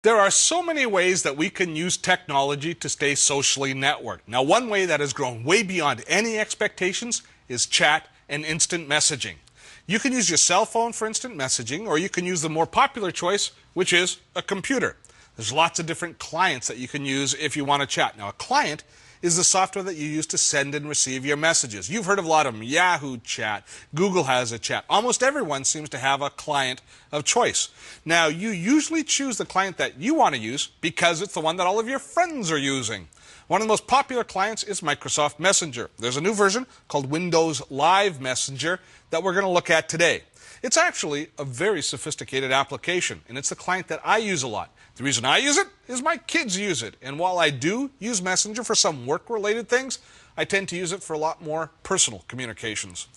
There are so many ways that we can use technology to stay socially networked. Now, one way that has grown way beyond any expectations is chat and instant messaging. You can use your cell phone for instant messaging, or you can use the more popular choice, which is a computer. There's lots of different clients that you can use if you want to chat. Now, a client is the software that you use to send and receive your messages. You've heard of a lot of them. Yahoo Chat, Google has a chat. Almost everyone seems to have a client of choice. Now, you usually choose the client that you want to use because it's the one that all of your friends are using. One of the most popular clients is Microsoft Messenger. There's a new version called Windows Live Messenger that we're going to look at today. It's actually a very sophisticated application, and it's the client that I use a lot. The reason I use it is my kids use it, and while I do use Messenger for some work-related things, I tend to use it for a lot more personal communications.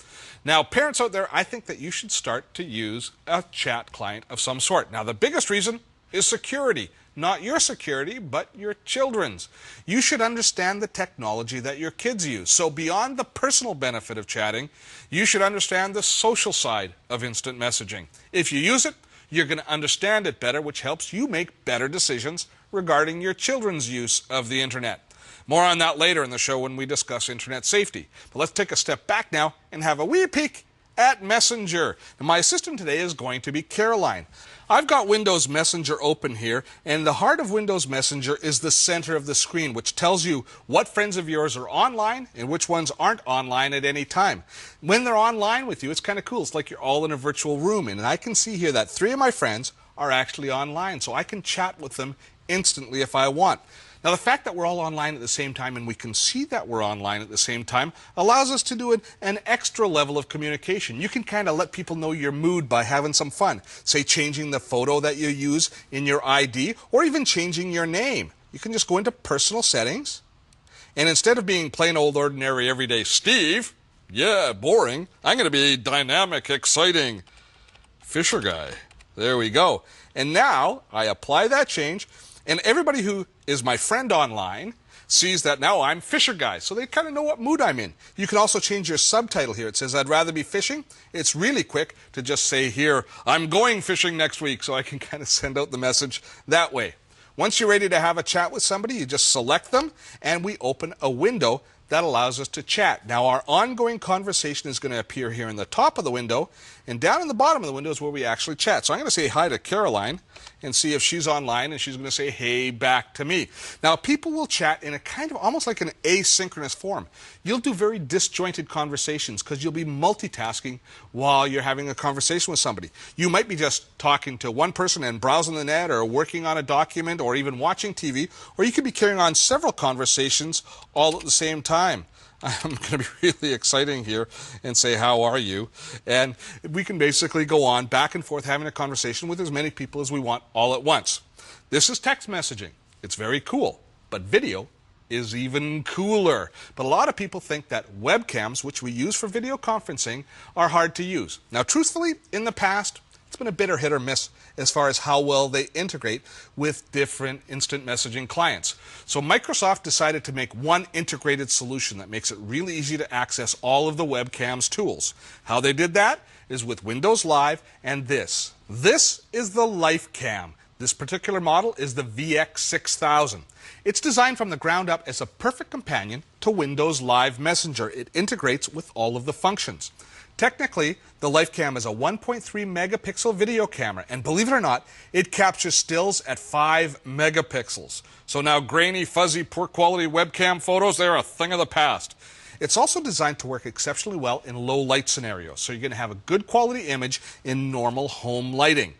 Now, parents out there, I think that you should start to use a chat client of some sort. Now, the biggest reason is security. Not your security, but your children's. You should understand the technology that your kids use. So beyond the personal benefit of chatting, you should understand the social side of instant messaging. If you use it, you're going to understand it better, which helps you make better decisions regarding your children's use of the internet. More on that later in the show when we discuss internet safety. But let's take a step back now and have a wee peek at Messenger. And my assistant today is going to be Caroline. I've got Windows Messenger open here, and the heart of Windows Messenger is the center of the screen, which tells you what friends of yours are online and which ones aren't online at any time. When they're online with you, it's kind of cool. It's like you're all in a virtual room, and I can see here that 3 of my friends are actually online, so I can chat with them instantly if I want. Now, the fact that we're all online at the same time and we can see that we're online at the same time allows us to do an extra level of communication. You can kind of let people know your mood by having some fun. Say changing the photo that you use in your ID or even changing your name. You can just go into personal settings, and instead of being plain old ordinary everyday Steve, yeah, boring, I'm going to be dynamic, exciting Fisher guy. There we go. And now I apply that change, and everybody who is my friend online sees that now I'm Fisher Guy, so they kind of know what mood I'm in. You can also change your subtitle here. It says, I'd rather be fishing. It's really quick to just say here, I'm going fishing next week, so I can kind of send out the message that way. Once you're ready to have a chat with somebody, you just select them, and we open a window that allows us to chat. Now, our ongoing conversation is going to appear here in the top of the window, and down in the bottom of the window is where we actually chat. So I'm going to say hi to Caroline and see if she's online, and she's going to say hey back to me. Now, people will chat in a kind of almost like an asynchronous form. You'll do very disjointed conversations because you'll be multitasking while you're having a conversation with somebody. You might be just talking to one person and browsing the net or working on a document or even watching TV, or you could be carrying on several conversations all at the same time. I'm going to be really exciting here and say, how are you? And we can basically go on back and forth having a conversation with as many people as we want all at once. This is text messaging. It's very cool, but video is even cooler. But a lot of people think that webcams, which we use for video conferencing, are hard to use. Now, truthfully, in the past, it's been a bit hit or miss as far as how well they integrate with different instant messaging clients. So Microsoft decided to make one integrated solution that makes it really easy to access all of the webcam's tools. How they did that is with Windows Live and this. This is the LifeCam. This particular model is the VX6000. It's designed from the ground up as a perfect companion to Windows Live Messenger. It integrates with all of the functions. Technically, the LifeCam is a 1.3 megapixel video camera, and believe it or not, it captures stills at 5 megapixels. So now grainy, fuzzy, poor quality webcam photos, they're a thing of the past. It's also designed to work exceptionally well in low light scenarios, so you're going to have a good quality image in normal home lighting.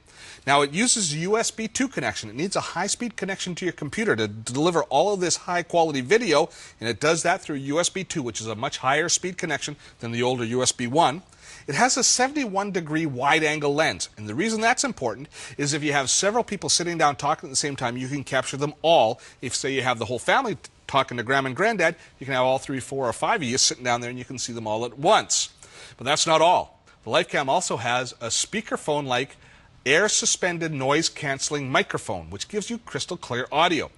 Now, it uses a USB 2 connection. It needs a high-speed connection to your computer to deliver all of this high-quality video, and it does that through USB 2, which is a much higher speed connection than the older USB 1. It has a 71-degree wide-angle lens, and the reason that's important is if you have several people sitting down talking at the same time, you can capture them all. If, say, you have the whole family talking to Grandma and Granddad, you can have all 3, 4, or 5 of you sitting down there, and you can see them all at once. But that's not all. The LifeCam also has a speakerphone-like air-suspended noise-canceling microphone, which gives you crystal clear audio.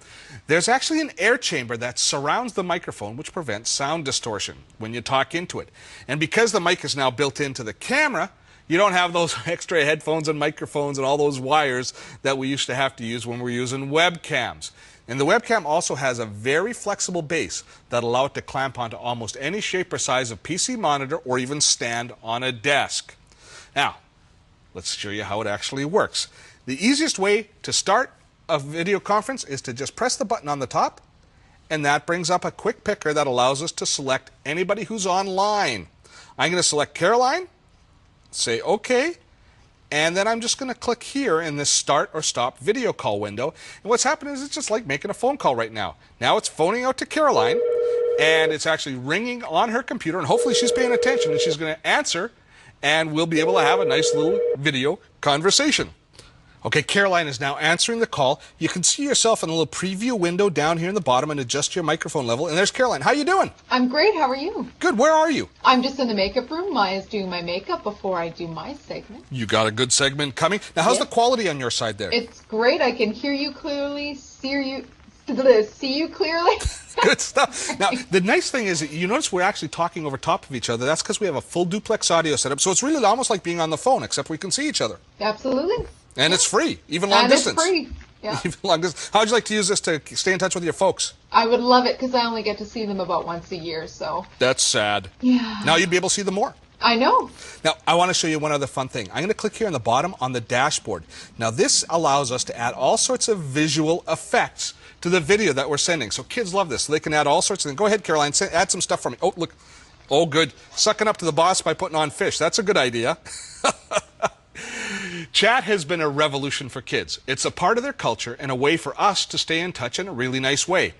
There's actually an air chamber that surrounds the microphone, which prevents sound distortion when you talk into it. And because the mic is now built into the camera, You don't have those extra headphones and microphones and all those wires that we used to have to use when we were using webcams. And the webcam also has a very flexible base that allows it to clamp onto almost any shape or size of PC monitor or even stand on a desk. Now, let's show you how it actually works. The easiest way to start a video conference is to just press the button on the top, and that brings up a quick picker that allows us to select anybody who's online. I'm going to select Caroline, say OK, and then I'm just going to click here in this start or stop video call window. And what's happening is it's just like making a phone call right now. Now it's phoning out to Caroline, and it's actually ringing on her computer, and hopefully she's paying attention and she's going to answer, and we'll be able to have a nice little video conversation. Okay, Caroline is now answering the call. You can see yourself in a little preview window down here in the bottom and adjust your microphone level. And there's Caroline. How you doing? I'm great. How are you? Good. Where are you? I'm just in the makeup room. Maya's doing my makeup before I do my segment. You got a good segment coming. Now, how's the quality on your side there? It's great. I can hear you clearly, see you clearly. Good stuff. Now, the nice thing is that you notice we're actually talking over top of each other. That's because we have a full duplex audio setup. So it's really almost like being on the phone, except we can see each other. Absolutely. And it's free, even long distance. It's free. Yeah. Even long distance. How would you like to use this to stay in touch with your folks? I would love it because I only get to see them about once a year. So that's sad. Yeah. Now you'd be able to see them more. I know. Now, I want to show you one other fun thing. I'm going to click here on the bottom on the dashboard. Now, this allows us to add all sorts of visual effects to the video that we're sending. So kids love this. They can add all sorts of things. Go ahead, Caroline. Add some stuff for me. Oh, look. Oh, good. Sucking up to the boss by putting on fish. That's a good idea. Chat has been a revolution for kids. It's a part of their culture and a way for us to stay in touch in a really nice way.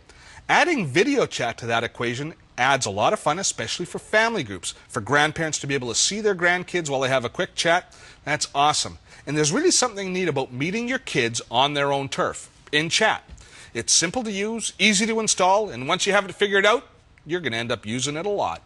Adding video chat to that equation adds a lot of fun, especially for family groups. For grandparents to be able to see their grandkids while they have a quick chat, that's awesome. And there's really something neat about meeting your kids on their own turf, in chat. It's simple to use, easy to install, and once you have it figured out, you're going to end up using it a lot.